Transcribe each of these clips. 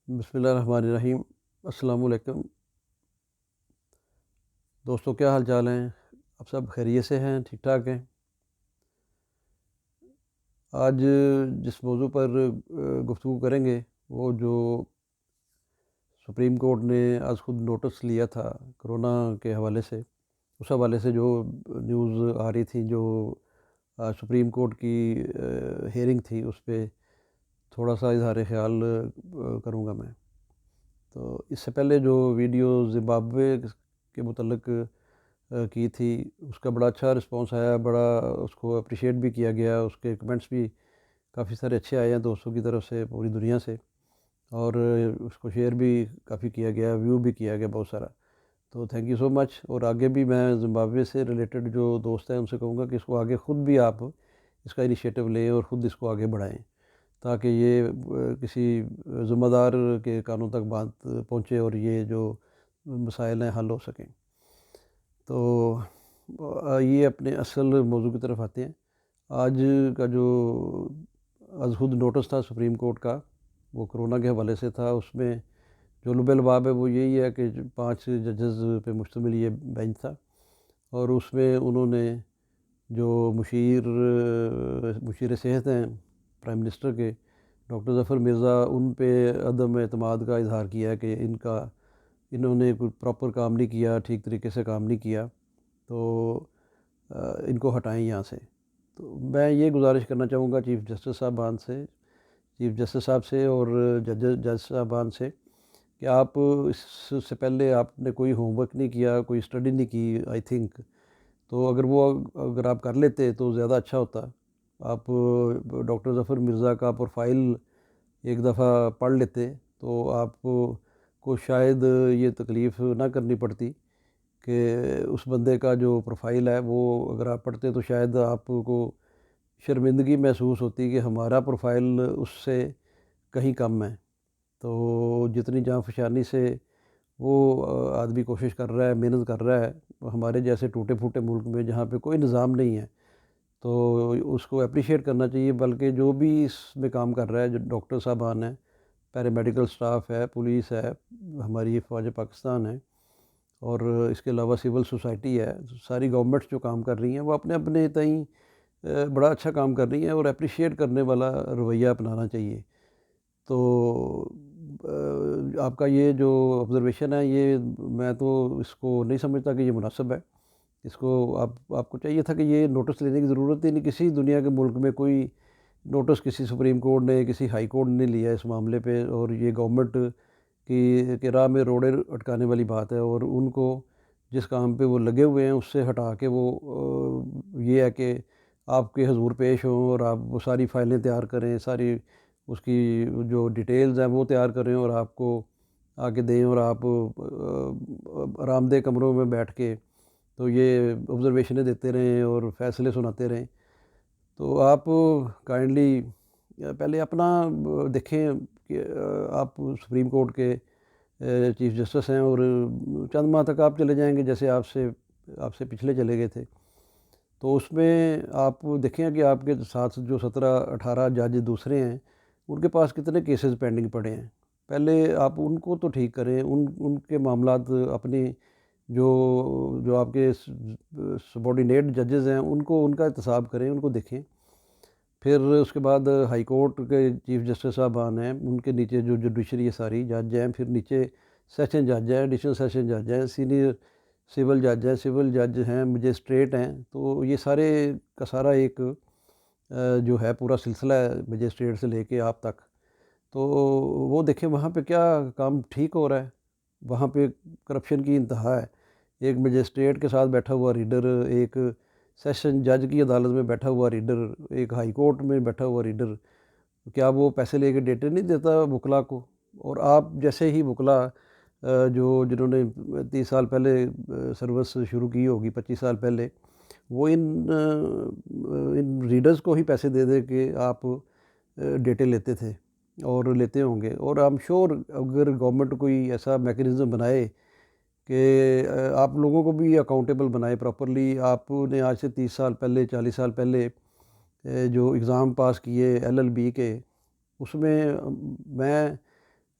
بسم اللہ الرحمن الرحیم۔ السلام علیکم دوستوں، کیا حال چال ہیں؟ آپ سب خیریت سے ہیں؟ ٹھیک ٹھاک ہیں؟ آج جس موضوع پر گفتگو کریں گے وہ جو سپریم کورٹ نے آج خود نوٹس لیا تھا کرونا کے حوالے سے، اس حوالے سے جو نیوز آ رہی تھی، جو سپریم کورٹ کی ہیئرنگ تھی، اس پہ تھوڑا سا اظہار خیال کروں گا میں۔ تو اس سے پہلے جو ویڈیو زمبابوے کے متعلق کی تھی، اس کا بڑا اچھا رسپانس آیا، بڑا اس کو اپریشیٹ بھی کیا گیا، اس کے کمنٹس بھی کافی سارے اچھے آئے ہیں دوستوں کی طرف سے پوری دنیا سے، اور اس کو شیئر بھی کافی کیا گیا، ویو بھی کیا گیا بہت سارا۔ تو تھینک یو سو مچ۔ اور آگے بھی میں زمبابوے سے ریلیٹڈ جو دوست ہیں ان سے کہوں گا کہ اس کو آگے خود بھی آپ اس کا انیشیٹو لیں اور خود اس کو آگے بڑھائیں، تاکہ یہ کسی ذمہ دار کے کانوں تک بات پہنچے اور یہ جو مسائل ہیں حل ہو سکیں۔ تو یہ اپنے اصل موضوع کی طرف آتے ہیں۔ آج کا جو از خود نوٹس تھا سپریم کورٹ کا، وہ کرونا کے حوالے سے تھا۔ اس میں جو لب لباب ہے وہ یہی ہے کہ 5 ججز پہ مشتمل یہ بینچ تھا، اور اس میں انہوں نے جو مشیر صحت ہیں پرائم منسٹر کے، ڈاکٹر ظفر مرزا، ان پہ عدم اعتماد کا اظہار کیا ہے کہ انہوں نے کوئی پراپر کام نہیں کیا، ٹھیک طریقے سے کام نہیں کیا، تو ان کو ہٹائیں یہاں سے۔ تو میں یہ گزارش کرنا چاہوں گا چیف جسٹس صاحب سے اور جج صاحبان سے کہ آپ اس سے پہلے آپ نے کوئی ہوم ورک نہیں کیا، کوئی اسٹڈی نہیں کی آئی تھنک، تو اگر آپ کر لیتے تو زیادہ اچھا ہوتا۔ آپ ڈاکٹر ظفر مرزا کا پروفائل ایک دفعہ پڑھ لیتے تو آپ کو شاید یہ تکلیف نہ کرنی پڑتی کہ اس بندے کا جو پروفائل ہے وہ اگر آپ پڑھتے تو شاید آپ کو شرمندگی محسوس ہوتی کہ ہمارا پروفائل اس سے کہیں کم ہے۔ تو جتنی جاں فشانی سے وہ آدمی کوشش کر رہا ہے، محنت کر رہا ہے، ہمارے جیسے ٹوٹے پھوٹے ملک میں جہاں پہ کوئی نظام نہیں ہے، تو اس کو اپریشیٹ کرنا چاہیے۔ بلکہ جو بھی اس میں کام کر رہا ہے، جو ڈاکٹر صاحبان ہیں، پیرامیڈیکل سٹاف ہے، پولیس ہے، ہماری فوج پاکستان ہے، اور اس کے علاوہ سول سوسائٹی ہے، ساری گورنمنٹس جو کام کر رہی ہیں وہ اپنے اپنے تئیں بڑا اچھا کام کر رہی ہیں، اور اپریشیٹ کرنے والا رویہ اپنانا چاہیے۔ تو آپ کا یہ جو آبزرویشن ہے، یہ میں تو اس کو نہیں سمجھتا کہ یہ مناسب ہے۔ اس کو آپ کو چاہیے تھا کہ یہ نوٹس لینے کی ضرورت ہی نہیں، کسی دنیا کے ملک میں کوئی نوٹس کسی سپریم کورٹ نے، کسی ہائی کورٹ نے لیا اس معاملے پہ، اور یہ گورنمنٹ کی راہ میں روڑے اٹکانے والی بات ہے، اور ان کو جس کام پہ وہ لگے ہوئے ہیں اس سے ہٹا کے وہ یہ ہے کہ آپ کے حضور پیش ہوں اور آپ وہ ساری فائلیں تیار کریں، ساری اس کی جو ڈیٹیلز ہیں وہ تیار کریں اور آپ کو آگے دیں، اور آپ آرام دہ کمروں میں بیٹھ کے تو یہ آبزرویشنیں دیتے رہیں اور فیصلے سناتے رہیں۔ تو آپ کائنڈلی پہلے اپنا دیکھیں کہ آپ سپریم کورٹ کے چیف جسٹس ہیں، اور چند ماہ تک آپ چلے جائیں گے جیسے آپ سے پچھلے چلے گئے تھے، تو اس میں آپ دیکھیں کہ آپ کے ساتھ جو 17-18 جج دوسرے ہیں، ان کے پاس کتنے کیسز پینڈنگ پڑے ہیں۔ پہلے آپ ان کو تو ٹھیک کریں، ان کے معاملات اپنی جو آپ کے سبارڈینیٹ ججز ہیں ان کا احتساب کریں، ان کو دیکھیں۔ پھر اس کے بعد ہائی کورٹ کے چیف جسٹس صاحبان ہیں، ان کے نیچے جو جوڈیشری ہے ساری جج ہیں، پھر نیچے سیشن جج ہیں، ایڈیشنل سیشن جج ہیں، سینئر سول جج ہیں، سول جج ہیں، مجسٹریٹ ہیں، تو یہ سارے کا سارا ایک جو ہے پورا سلسلہ ہے مجسٹریٹ سے لے کے آپ تک۔ تو وہ دیکھیں وہاں پہ کیا کام ٹھیک ہو رہا ہے، وہاں پہ کرپشن کی انتہا ہے۔ ایک مجسٹریٹ کے ساتھ بیٹھا ہوا ریڈر، ایک سیشن جج کی عدالت میں بیٹھا ہوا ریڈر، ایک ہائی کورٹ میں بیٹھا ہوا ریڈر، کیا وہ پیسے لے کے ڈیٹے نہیں دیتا وکلا کو؟ اور آپ جیسے ہی وکلا جنہوں نے 30 سال پہلے سروس شروع کی ہوگی، 25 سال پہلے، وہ ان ریڈرز کو ہی پیسے دے دے کہ آپ ڈیٹے لیتے تھے اور لیتے ہوں گے۔ اور آئی ایم شور اگر گورنمنٹ کوئی ایسا میکینزم بنائے کہ آپ لوگوں کو بھی اکاؤنٹیبل بنائے پراپرلی، آپ نے آج سے 30 سال پہلے، 40 سال پہلے جو اگزام پاس کیے LLB کے، اس میں میں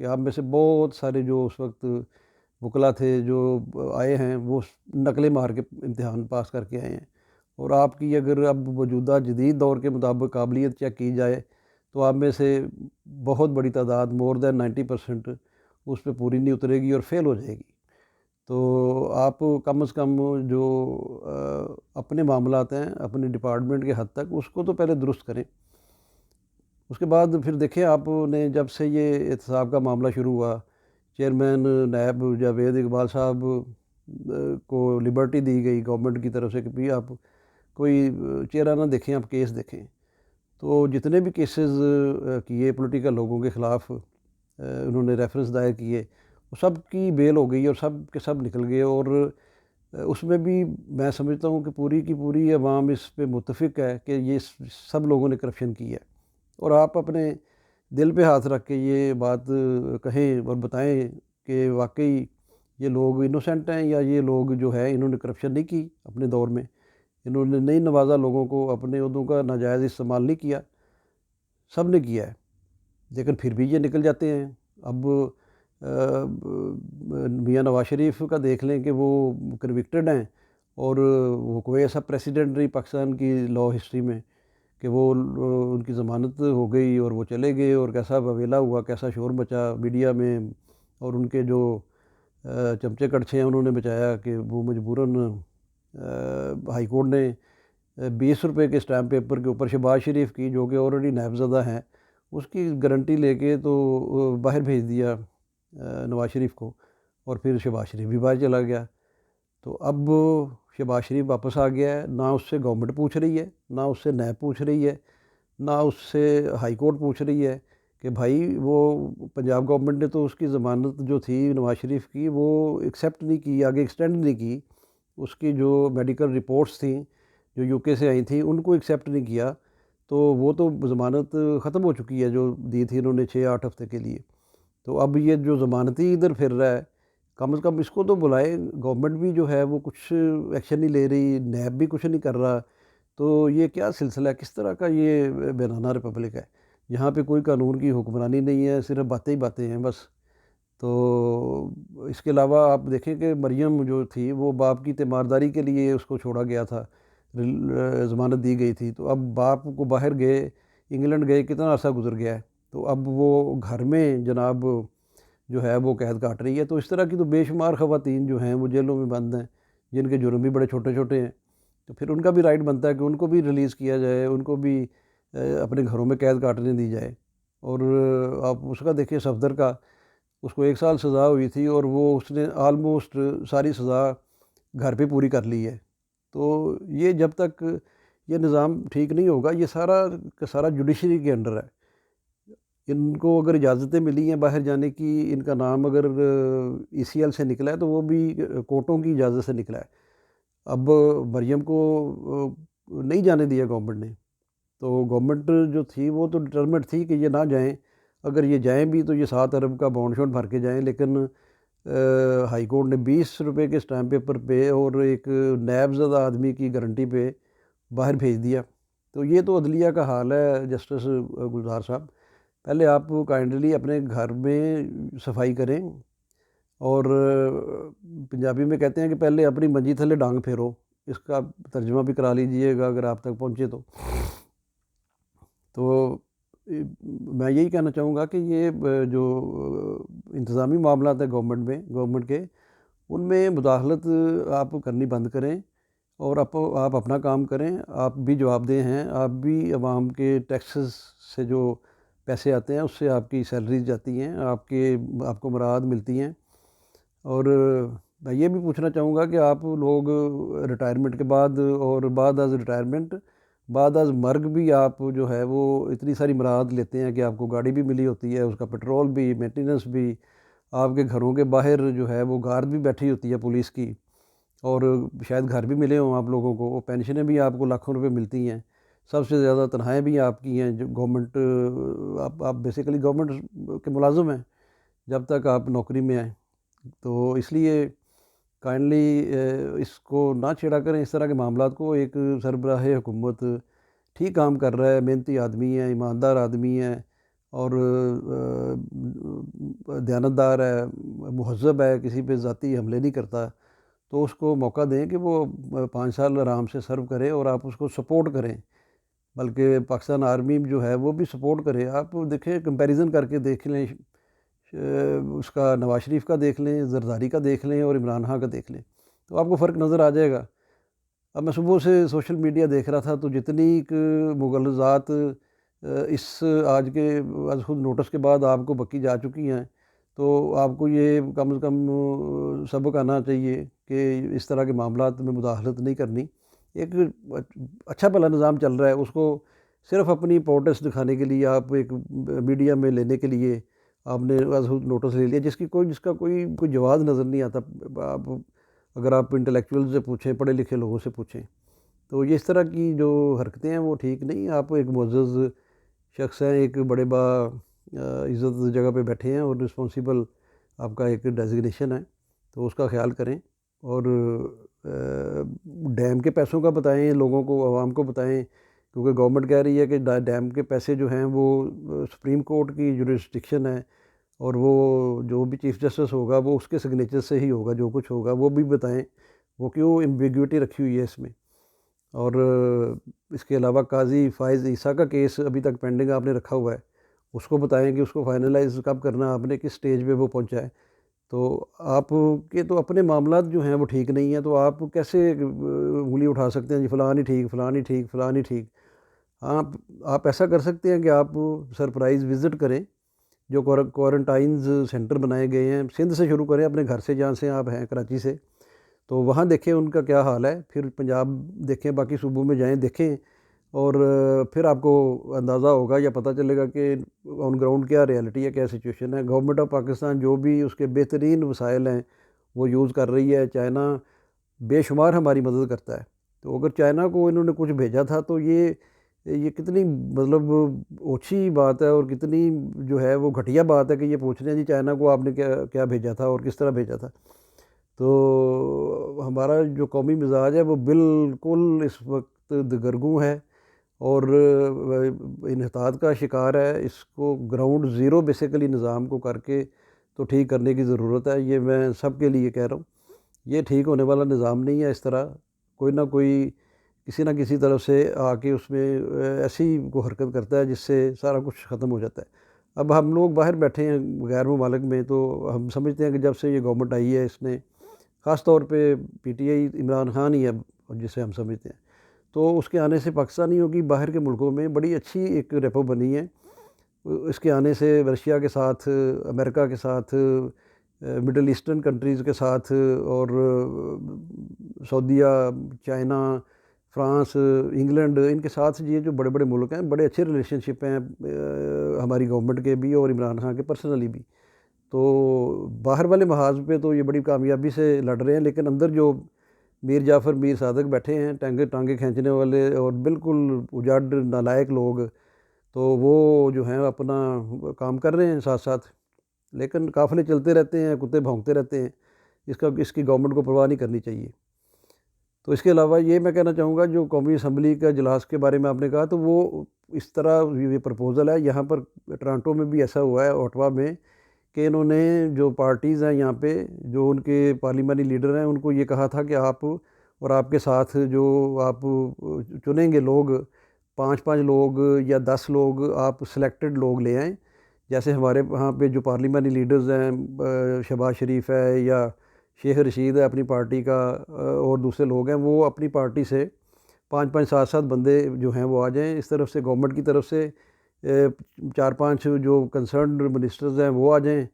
کہ آپ میں سے بہت سارے جو اس وقت وکلا تھے جو آئے ہیں وہ نقلیں مار کے امتحان پاس کر کے آئے ہیں، اور آپ کی اگر اب موجودہ جدید دور کے مطابق قابلیت چیک کی جائے تو آپ میں سے بہت بڑی تعداد مور دین 90% اس پہ پوری نہیں اترے گی اور فیل ہو جائے گی۔ تو آپ کم از کم جو اپنے معاملات ہیں اپنے ڈپارٹمنٹ کے حد تک اس کو تو پہلے درست کریں، اس کے بعد پھر دیکھیں آپ نے جب سے یہ احتساب کا معاملہ شروع ہوا، چیئرمین نائب جاوید اقبال صاحب کو لبرٹی دی گئی گورنمنٹ کی طرف سے کہ بھی آپ کوئی چہرہ نہ دیکھیں، آپ کیس دیکھیں، تو جتنے بھی کیسز کیے پولیٹیکل لوگوں کے خلاف انہوں نے ریفرنس دائر کیے، وہ سب کی بیل ہو گئی اور سب کے سب نکل گئے، اور اس میں بھی میں سمجھتا ہوں کہ پوری کی پوری عوام اس پہ متفق ہے کہ یہ سب لوگوں نے کرپشن کی ہے، اور آپ اپنے دل پہ ہاتھ رکھ کے یہ بات کہیں اور بتائیں کہ واقعی یہ لوگ انوسینٹ ہیں یا یہ لوگ جو ہے انہوں نے کرپشن نہیں کی اپنے دور میں، انہوں نے نہیں نوازا لوگوں کو، اپنے عہدوں کا ناجائز استعمال نہیں کیا، سب نے کیا ہے، لیکن پھر بھی یہ نکل جاتے ہیں۔ اب میاں نواز شریف کا دیکھ لیں کہ وہ کنوکٹڈ ہیں، اور وہ کوئی ایسا پریسیڈنٹ نہیں پاکستان کی لاء ہسٹری میں کہ وہ ان کی ضمانت ہو گئی اور وہ چلے گئے، اور کیسا وویلا ہوا، کیسا شور مچا میڈیا میں، اور ان کے جو چمچے کڑچھے ہیں انہوں نے بچایا کہ وہ مجبوراً ہائی کورٹ نے 20 روپے کے اسٹیمپ پیپر کے اوپر شہباز شریف کی جو کہ آلریڈی نائب زدہ ہیں اس کی گارنٹی لے کے تو باہر بھیج دیا نواز شریف کو، اور پھر شہباز شریف بھی باہر چلا گیا۔ تو اب شہباز شریف واپس آ گیا ہے، نہ اس سے گورنمنٹ پوچھ رہی ہے، نہ اس سے نیب پوچھ رہی ہے، نہ اس سے ہائی کورٹ پوچھ رہی ہے کہ بھائی وہ پنجاب گورنمنٹ نے تو اس کی ضمانت جو تھی نواز شریف کی وہ ایکسیپٹ نہیں کی، آگے ایکسٹینڈ نہیں کی، اس کی جو میڈیکل رپورٹس تھیں جو یو کے سے آئی تھیں ان کو ایکسیپٹ نہیں کیا، تو وہ تو ضمانت ختم ہو چکی ہے جو دی تھی انہوں نے 6-8 ہفتے کے لیے۔ تو اب یہ جو ضمانتی ادھر پھر رہا ہے، کم از کم اس کو تو بلائے، گورنمنٹ بھی جو ہے وہ کچھ ایکشن نہیں لے رہی، نیب بھی کچھ نہیں کر رہا، تو یہ کیا سلسلہ ہے، کس طرح کا یہ بینانہ ریپبلک ہے جہاں پہ کوئی قانون کی حکمرانی نہیں ہے، صرف باتیں ہی باتیں ہیں بس۔ تو اس کے علاوہ آپ دیکھیں کہ مریم جو تھی وہ باپ کی تیمارداری کے لیے اس کو چھوڑا گیا تھا، ضمانت دی گئی تھی، تو اب باپ کو باہر گئے، انگلینڈ گئے، کتنا عرصہ گزر گیا ہے، تو اب وہ گھر میں جناب جو ہے وہ قید کاٹ رہی ہے۔ تو اس طرح کی تو بے شمار خواتین جو ہیں وہ جیلوں میں بند ہیں جن کے جرم بھی بڑے چھوٹے چھوٹے ہیں، تو پھر ان کا بھی رائٹ بنتا ہے کہ ان کو بھی ریلیز کیا جائے، ان کو بھی اپنے گھروں میں قید کاٹنے دی جائے۔ اور آپ اس کا دیکھیں صفدر کا، اس کو 1 سال سزا ہوئی تھی اور وہ اس نے آلموسٹ ساری سزا گھر پہ پوری کر لی ہے۔ تو یہ جب تک یہ نظام ٹھیک نہیں ہوگا، یہ سارا کا سارا جوڈیشری کے انڈر ہے، ان کو اگر اجازتیں ملی ہیں باہر جانے کی، ان کا نام اگر ECL سے نکلا ہے تو وہ بھی کورٹوں کی اجازت سے نکلا ہے۔ اب مریم کو نہیں جانے دیا گورنمنٹ نے، تو گورنمنٹ جو تھی وہ تو ڈٹرمنٹ تھی کہ یہ نہ جائیں، اگر یہ جائیں بھی تو یہ 7 ارب کا بانڈ شانڈ بھر کے جائیں، لیکن ہائی کورٹ نے 20 روپے کے اسٹیمپ پیپر پہ اور ایک نیب زدہ آدمی کی گارنٹی پہ باہر بھیج دیا۔ تو یہ تو عدلیہ کا حال ہے جسٹس گلزار صاحب، پہلے آپ کائنڈلی اپنے گھر میں صفائی کریں، اور پنجابی میں کہتے ہیں کہ پہلے اپنی منجی تھلے ڈانگ پھیرو، اس کا ترجمہ بھی کرا لیجئے گا اگر آپ تک پہنچے تو میں یہی کہنا چاہوں گا کہ یہ جو انتظامی معاملات ہیں گورنمنٹ کے، ان میں مداخلت آپ کرنی بند کریں، اور آپ اپنا کام کریں، آپ بھی جواب دہ ہیں، آپ بھی عوام کے ٹیکسز سے جو پیسے آتے ہیں اس سے آپ کی سیلریز جاتی ہیں، آپ کو مراعات ملتی ہیں۔ اور میں یہ بھی پوچھنا چاہوں گا کہ آپ لوگ ریٹائرمنٹ کے بعد اور بعد از ریٹائرمنٹ، بعد از مرگ بھی آپ جو ہے وہ اتنی ساری مراعات لیتے ہیں کہ آپ کو گاڑی بھی ملی ہوتی ہے، اس کا پیٹرول بھی، مینٹیننس بھی، آپ کے گھروں کے باہر جو ہے وہ گارد بھی بیٹھی ہوتی ہے پولیس کی، اور شاید گھر بھی ملے ہوں آپ لوگوں کو، پینشنیں بھی آپ کو لاکھوں روپے ملتی ہیں، سب سے زیادہ تنخواہیں بھی آپ کی ہیں، جو گورنمنٹ آپ بیسیکلی گورنمنٹ کے ملازم ہیں جب تک آپ نوکری میں آئیں، تو اس لیے کائنڈلی اس کو نہ چھیڑا کریں اس طرح کے معاملات کو۔ ایک سربراہ حکومت ٹھیک کام کر رہا ہے، محنتی آدمی ہے، ایماندار آدمی ہے، اور دیانتدار ہے، مہذب ہے، کسی پہ ذاتی حملے نہیں کرتا، تو اس کو موقع دیں کہ وہ 5 سال آرام سے سرو کرے اور آپ اس کو سپورٹ کریں، بلکہ پاکستان آرمی جو ہے وہ بھی سپورٹ کرے۔ آپ دیکھیں، کمپیریزن کر کے دیکھ لیں، اس کا نواز شریف کا دیکھ لیں، زرداری کا دیکھ لیں اور عمران خان کا دیکھ لیں، تو آپ کو فرق نظر آ جائے گا۔ اب میں صبح سے سوشل میڈیا دیکھ رہا تھا، تو جتنی مغالطات اس آج کے از خود نوٹس کے بعد آپ کو بکی جا چکی ہیں، تو آپ کو یہ کم از کم سبق آنا چاہیے کہ اس طرح کے معاملات میں مداخلت نہیں کرنی۔ ایک اچھا بھلا نظام چل رہا ہے، اس کو صرف اپنی پروٹیسٹ دکھانے کے لیے، آپ ایک میڈیا میں لینے کے لیے آپ نے از خود نوٹس لے لیا، جس کا کوئی جواز نظر نہیں آتا۔ اگر آپ انٹلیکچوئل سے پوچھیں، پڑھے لکھے لوگوں سے پوچھیں، تو یہ اس طرح کی جو حرکتیں ہیں وہ ٹھیک نہیں۔ آپ ایک معزز شخص ہیں، ایک بڑے عزت جگہ پہ بیٹھے ہیں اور رسپانسیبل آپ کا ایک ڈیزگنیشن ہے، تو اس کا خیال کریں۔ اور ڈیم کے پیسوں کا بتائیں لوگوں کو، عوام کو بتائیں، کیونکہ گورنمنٹ کہہ رہی ہے کہ ڈیم کے پیسے جو ہیں وہ سپریم کورٹ کی جورسڈکشن ہے، اور وہ جو بھی چیف جسٹس ہوگا وہ اس کے سگنیچر سے ہی ہوگا، جو کچھ ہوگا وہ بھی بتائیں، وہ کیوں ایمبیگوٹی رکھی ہوئی ہے اس میں۔ اور اس کے علاوہ قاضی فائز عیسیٰ کا کیس ابھی تک پینڈنگ آپ نے رکھا ہوا ہے، اس کو بتائیں کہ اس کو فائنلائز کب کرنا، آپ نے کس سٹیج پہ وہ پہنچا ہے۔ تو آپ کے تو اپنے معاملات جو ہیں وہ ٹھیک نہیں ہیں، تو آپ کیسے انگلی اٹھا سکتے ہیں جی فلاں نہیں ٹھیک، فلاں نہیں ٹھیک، فلاں نہیں ٹھیک؟ آپ ایسا کر سکتے ہیں کہ آپ سرپرائز وزٹ کریں، جو کوارنٹائنز سینٹر بنائے گئے ہیں، سندھ سے شروع کریں، اپنے گھر سے، جہاں سے آپ ہیں کراچی سے، تو وہاں دیکھیں ان کا کیا حال ہے، پھر پنجاب دیکھیں، باقی صوبوں میں جائیں دیکھیں، اور پھر آپ کو اندازہ ہوگا یا پتہ چلے گا کہ آن گراؤنڈ کیا ریالٹی ہے، کیا سچویشن ہے۔ گورنمنٹ آف پاکستان جو بھی اس کے بہترین وسائل ہیں وہ یوز کر رہی ہے۔ چائنا بے شمار ہماری مدد کرتا ہے، تو اگر چائنا کو انہوں نے کچھ بھیجا تھا تو یہ کتنی مطلب اوچھی بات ہے، اور کتنی جو ہے وہ گھٹیا بات ہے کہ یہ پوچھ رہے ہیں جی چائنا کو آپ نے کیا بھیجا تھا اور کس طرح بھیجا تھا۔ تو ہمارا جو قومی مزاج ہے وہ بالکل اس وقت دگرگوں ہے اور انحطاط کا شکار ہے۔ اس کو گراؤنڈ زیرو بیسیکلی نظام کو کر کے تو ٹھیک کرنے کی ضرورت ہے۔ یہ میں سب کے لیے کہہ رہا ہوں، یہ ٹھیک ہونے والا نظام نہیں ہے۔ اس طرح کوئی نہ کوئی کسی نہ کسی طرف سے آ کے اس میں ایسی کو حرکت کرتا ہے جس سے سارا کچھ ختم ہو جاتا ہے۔ اب ہم لوگ باہر بیٹھے ہیں غیر ممالک میں، تو ہم سمجھتے ہیں کہ جب سے یہ گورنمنٹ آئی ہے، اس نے خاص طور پہ P T I Imran Khan ہی ہے جسے ہم سمجھتے ہیں، تو اس کے آنے سے پاکستانیوں کی باہر کے ملکوں میں بڑی اچھی ایک ریپو بنی ہے۔ اس کے آنے سے رشیا کے ساتھ، امریکہ کے ساتھ، مڈل ایسٹرن کنٹریز کے ساتھ، اور سعودیہ، چائنا، فرانس، انگلینڈ، ان کے ساتھ یہ جو بڑے بڑے ملک ہیں، بڑے اچھے ریلیشن شپ ہیں ہماری گورنمنٹ کے بھی اور عمران خان کے پرسنلی بھی۔ تو باہر والے محاذ پہ تو یہ بڑی کامیابی سے لڑ رہے ہیں، لیکن اندر جو میر جعفر، میر صادق بیٹھے ہیں، ٹانگیں کھینچنے والے اور بالکل اجاڑ نالائق لوگ، تو وہ جو ہیں اپنا کام کر رہے ہیں ساتھ ساتھ، لیکن قافلے چلتے رہتے ہیں، کتے بھونکتے رہتے ہیں۔ اس کی گورنمنٹ کو پرواہ نہیں کرنی چاہیے۔ تو اس کے علاوہ یہ میں کہنا چاہوں گا، جو قومی اسمبلی کا اجلاس کے بارے میں آپ نے کہا، تو وہ اس طرح یہ پرپوزل ہے، یہاں پر ٹورانٹو میں بھی ایسا ہوا ہے، اوٹوا میں، کہ انہوں نے جو پارٹیز ہیں یہاں پہ، جو ان کے پارلیمانی لیڈر ہیں، ان کو یہ کہا تھا کہ آپ اور آپ کے ساتھ جو آپ چنیں گے لوگ، 5 لوگ یا 10 لوگ آپ سلیکٹڈ لوگ لے آئیں، جیسے ہمارے وہاں پہ جو پارلیمانی لیڈرز ہیں، شہباز شریف ہے یا شیخ رشید ہے اپنی پارٹی کا، اور دوسرے لوگ ہیں، وہ اپنی پارٹی سے 5 7 بندے جو ہیں وہ آ جائیں۔ اس طرف سے گورنمنٹ کی طرف سے 4 5 جو کنسرنڈ منسٹرز ہیں وہ آ جائیں،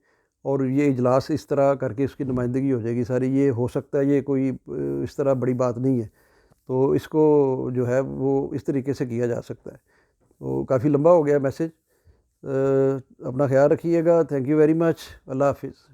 اور یہ اجلاس اس طرح کر کے اس کی نمائندگی ہو جائے گی ساری۔ یہ ہو سکتا ہے، یہ کوئی اس طرح بڑی بات نہیں ہے، تو اس کو جو ہے وہ اس طریقے سے کیا جا سکتا ہے۔ تو کافی لمبا ہو گیا میسج، اپنا خیال رکھیے گا۔ تھینک یو ویری مچ، اللہ حافظ۔